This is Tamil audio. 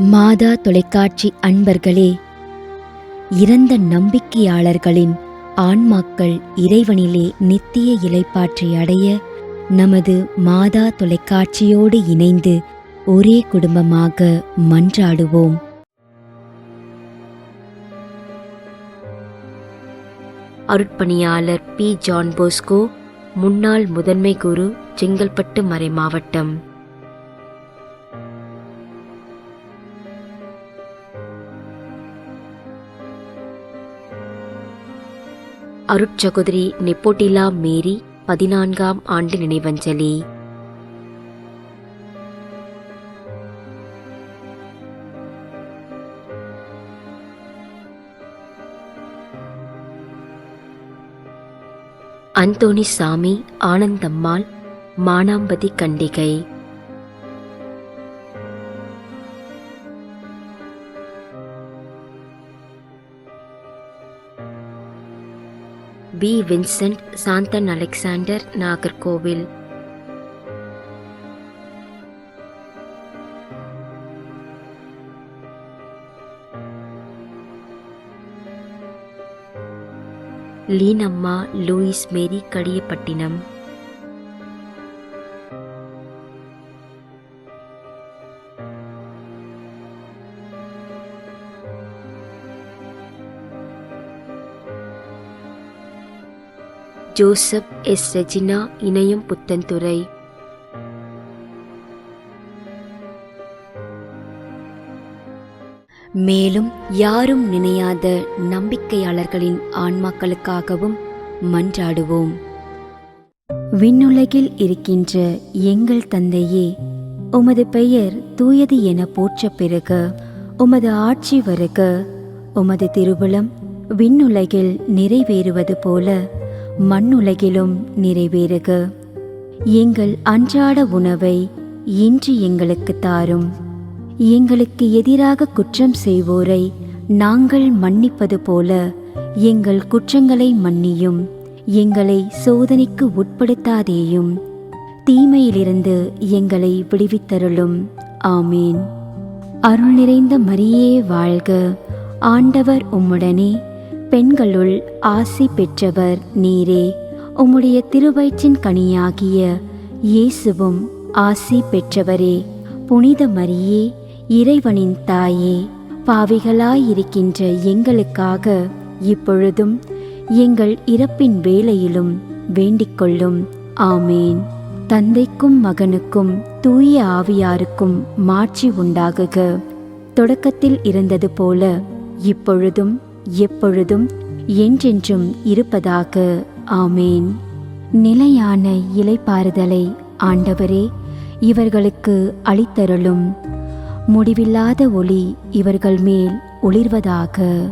மாதா தொலைக்காட்சி அன்பர்களே, இறந்த நம்பிக்கையாளர்களின் ஆன்மாக்கள் இறைவனிலே நித்திய இளைப்பாற்றி அடைய நமது மாதா தொலைக்காட்சியோடு இணைந்து ஒரே குடும்பமாக மன்றாடுவோம். அருட்பணியாளர் பி. ஜான் போஸ்கோ, முன்னாள் முதன்மை குரு, செங்கல்பட்டு மறைமாவட்டம். அருட்சகோதரி நெப்போட்டிலா மேரி 14ஆம் ஆண்டு நினைவஞ்சலி. Anthony Samy, Anandammal, Manambathi Kandigai. P. Vincent, Santhan Alexander, Nagercoil. Leenamma, Louis Mary, Kadiyapattinam. Joseph S. Regina, Inayam Puthenthurai. மேலும் யாரும் நினையாத நம்பிக்கையாளர்களின் ஆன்மாக்களுக்காகவும் மன்றாடுவோம். விண்ணுலகில் இருக்கின்ற எங்கள் தந்தையே, உமது பெயர் தூயது என போற்ற பெறுக. உமது ஆட்சி வருக. உமது திருவுளம் விண்ணுலகில் நிறைவேறுவது போல மண்ணுலகிலும் நிறைவேறுக. எங்கள் அன்றாட உணவை இன்று எங்களுக்கு தாரும். எங்களுக்கு எதிராக குற்றம் செய்வோரை நாங்கள் மன்னிப்பது போல எங்கள் குற்றங்களை மன்னியும். எங்களை சோதனைக்கு உட்படுத்தாதேயும், தீமையிலிருந்து எங்களை விடுவித்தருளும். ஆமீன். அருள் நிறைந்த மரியே வாழ்க. ஆண்டவர் உம்முடனே, பெண்களுள் ஆசி பெற்றவர் நீரே. உம்முடைய திருவயிற்றின் கனியாகிய இயேசுவும் ஆசி பெற்றவரே. புனித மரியே, இறைவனின் தாயே, பாவிகளாயிருக்கின்ற எங்களுக்காக இப்பொழுதும் எங்கள் இறப்பின் வேளையிலும் வேண்டிக்கொள்ளும். ஆமேன். தந்தைக்கும் மகனுக்கும் தூய ஆவியாருக்கும் மாட்சி உண்டாகுக. தொடக்கத்தில் இருந்தது போல இப்பொழுதும் எப்பொழுதும் என்றென்றும் இருப்பதாக. ஆமேன். நிலையான இளைப்பாறுதலை ஆண்டவரே இவர்களுக்கு அளித்தருளும். முடிவில்லாத ஒளி இவர்கள் மேல் ஒளிர்வதாக.